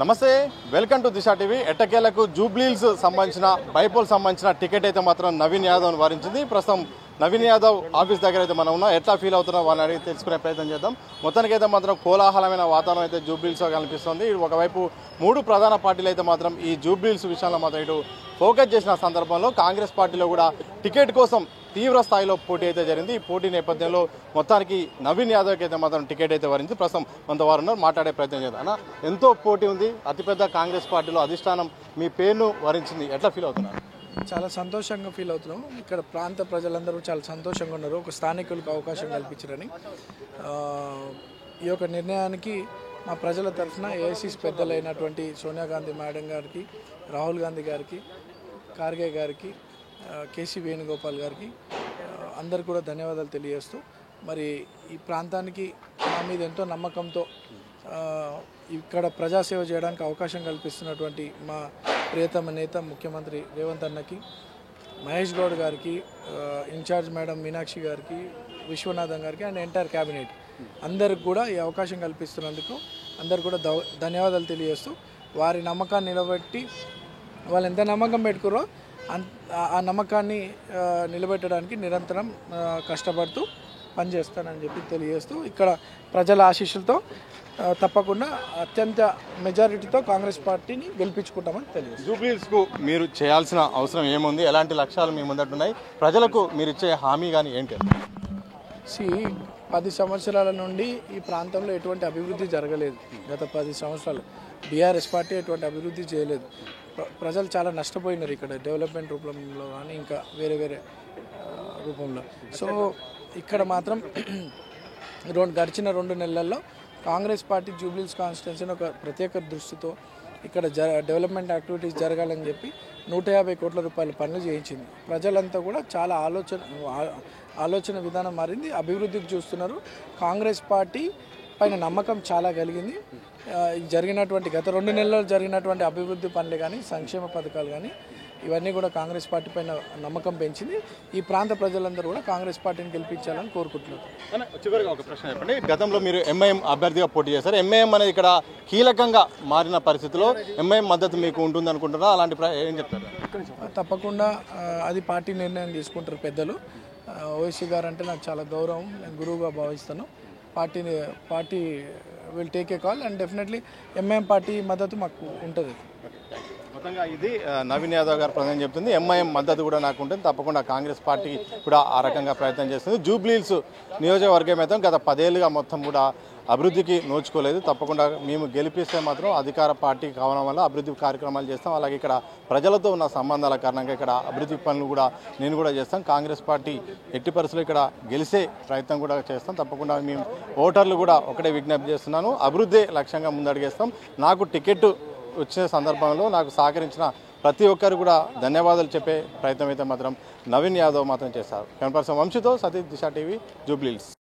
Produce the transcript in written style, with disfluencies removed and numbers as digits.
నమస్తే, welcome to Disha TV. ఎట్టకేలకు జూబ్లీహిల్స్ సంబంధించిన బైపోల్ సంబంధించిన టికెట్ అయితే మాత్రం నవీన్ యాదవ్ వరించింది. ప్రస్తుతం నవీన్ యాదవ్ ఆఫీస్ దగ్గర అయితే మనం ఉన్నాం. ఎట్లా ఫీల్ అవుతున్నాం వాళ్ళని అడిగి తెలుసుకునే ప్రయత్నం చేద్దాం. మొత్తానికైతే మాత్రం కోలాహలమైన వాతావరణం అయితే జూబ్లీహిల్స్లో కనిపిస్తుంది. ఒకవైపు మూడు ప్రధాన పార్టీలు అయితే మాత్రం ఈ జూబ్లీహిల్స్ విషయంలో మాత్రం ఇటు ఫోకస్ చేసిన సందర్భంలో కాంగ్రెస్ పార్టీలో కూడా టికెట్ కోసం తీవ్ర స్థాయిలో పోటీ అయితే జరిగింది. ఈ పోటీ నేపథ్యంలో మొత్తానికి నవీన్ యాదవ్కి అయితే మాత్రం టికెట్ అయితే వరించి ప్రస్తుతం కొంతవారు ఉన్నారు, మాట్లాడే ప్రయత్నం చేద్దాం. అన్న, ఎంతో పోటీ ఉంది. అతిపెద్ద కాంగ్రెస్ పార్టీలో అధిష్టానం మీ పేరును వరించింది. ఎట్లా ఫీల్ అవుతున్నారు? చాలా సంతోషంగా ఫీల్ అవుతున్నాం. ఇక్కడ ప్రాంత ప్రజలందరూ చాలా సంతోషంగా ఉన్నారు. ఒక స్థానికులకు అవకాశం కల్పించారని ఈ యొక్క నిర్ణయానికి మా ప్రజల తరఫున ఏఐసీసీ పెద్దలైనటువంటి సోనియా గాంధీ మేడం గారికి, రాహుల్ గాంధీ గారికి, ఖార్గే గారికి, కేసీ వేణుగోపాల్ గారికి అందరు కూడా ధన్యవాదాలు తెలియజేస్తూ, మరి ఈ ప్రాంతానికి మా మీద ఎంతో నమ్మకంతో ఇక్కడ ప్రజాసేవ చేయడానికి అవకాశం కల్పిస్తున్నటువంటి మా ప్రియతమ నేత ముఖ్యమంత్రి రేవంత్ అన్నకి, మహేష్ గౌడ్ గారికి, ఇన్ఛార్జ్ మేడం మీనాక్షి గారికి, విశ్వనాథన్ గారికి అండ్ ఎంటైర్ క్యాబినెట్ అందరికి కూడా ఈ అవకాశం కల్పిస్తున్నందుకు అందరు కూడా ధన్యవాదాలు తెలియజేస్తూ, వారి నమ్మకాన్ని నిలబెట్టి వాళ్ళు ఎంత నమ్మకం పెట్టుకురో ఆ నమ్మకాన్ని నిలబెట్టడానికి నిరంతరం కష్టపడుతూ పనిచేస్తానని చెప్పి తెలియజేస్తూ, ఇక్కడ ప్రజల ఆశీస్సులతో తప్పకుండా అత్యంత మెజారిటీతో కాంగ్రెస్ పార్టీని గెలిపించుకుంటామని తెలియజేస్తాం. జూబ్లీహిల్స్కు మీరు చేయాల్సిన అవసరం ఏముంది? ఎలాంటి లక్ష్యాలు మీ ముందట్టున్నాయి? ప్రజలకు మీరు ఇచ్చే హామీ కానీ ఏంటి? 10 సంవత్సరాల నుండి ఈ ప్రాంతంలో ఎటువంటి అభివృద్ధి జరగలేదు. గత 10 సంవత్సరాలు బీఆర్ఎస్ పార్టీ ఎటువంటి అభివృద్ధి చేయలేదు. ప్రజలు చాలా నష్టపోయినారు ఇక్కడ డెవలప్మెంట్ రూపంలో కానీ ఇంకా వేరే వేరే రూపంలో. సో ఇక్కడ మాత్రం గడిచిన 2 నెలల్లో కాంగ్రెస్ పార్టీ జూబ్లీహిల్స్ కాన్స్టిట్యున్సీని ఒక ప్రత్యేక దృష్టితో ఇక్కడ డెవలప్మెంట్ యాక్టివిటీస్ జరగాలని చెప్పి 150 కోట్ల రూపాయల పనులు చేయించింది. ప్రజలంతా కూడా చాలా ఆలోచన విధానం మారింది, అభివృద్ధికి చూస్తున్నారు. కాంగ్రెస్ పార్టీ పైన నమ్మకం చాలా కలిగింది. జరిగినటువంటి గత 2 నెలల్లో జరిగినటువంటి అభివృద్ధి పనులు కానీ, సంక్షేమ పథకాలు కానీ ఇవన్నీ కూడా కాంగ్రెస్ పార్టీ పైన నమ్మకం పెంచింది. ఈ ప్రాంత ప్రజలందరూ కూడా కాంగ్రెస్ పార్టీని గెలిపించాలని కోరుకుంటున్నారు. చివరిగా ఒక ప్రశ్న చెప్పండి. గతంలో మీరు ఎంఐఎం అభ్యర్థిగా పోటీ చేశారు. ఎంఐఎం అనేది ఇక్కడ కీలకంగా మారిన పరిస్థితిలో ఎంఐఎం మద్దతు మీకు ఉంటుంది అనుకుంటున్నారా? అలాంటి ఏం చెప్తారు? తప్పకుండా అది పార్టీ నిర్ణయం తీసుకుంటారు పెద్దలు. ఓవైసీ గారు అంటే నాకు చాలా గౌరవం, నేను గురువుగా భావిస్తాను. Party will take a call and definitely MIM party మద్దతు మాకు ఉంటుంది. మొత్తంగా ఇది నవీన్ యాదవ్ గారు ప్రధానం చెప్తుంది. ఎంఐఎం మద్దతు కూడా నాకు ఉంటుంది. తప్పకుండా కాంగ్రెస్ పార్టీ కూడా ఆ రకంగా ప్రయత్నం చేస్తుంది. జూబ్లీహిల్స్ నియోజకవర్గం అయితే గత 10 ఏళ్ళుగా మొత్తం కూడా అభివృద్ధికి నోచుకోలేదు. తప్పకుండా మేము గెలిపిస్తే మాత్రం అధికార పార్టీ కావడం వల్ల అభివృద్ధి కార్యక్రమాలు చేస్తాం. అలాగే ఇక్కడ ప్రజలతో ఉన్న సంబంధాల కారణంగా ఇక్కడ అభివృద్ధి పనులు కూడా నేను కూడా చేస్తాం. కాంగ్రెస్ పార్టీ ఎట్టి పరిస్థితుల్లో ఇక్కడ గెలిచే ప్రయత్నం కూడా చేస్తాం. తప్పకుండా మేము ఓటర్లు కూడా ఒకటే విజ్ఞప్తి చేస్తున్నాను, అభివృద్ధి లక్ష్యంగా ముందడుగేస్తాం. నాకు టికెట్ వచ్చిన సందర్భంలో నాకు సహకరించిన ప్రతి ఒక్కరు కూడా ధన్యవాదాలు చెప్పే ప్రయత్నం అయితే మాత్రం నవీన్ యాదవ్ మాత్రం చేస్తారు. కెమెరా పర్సన్ వంశీతో సతీష్, దిశా టీవీ, జూబ్లీహిల్స్.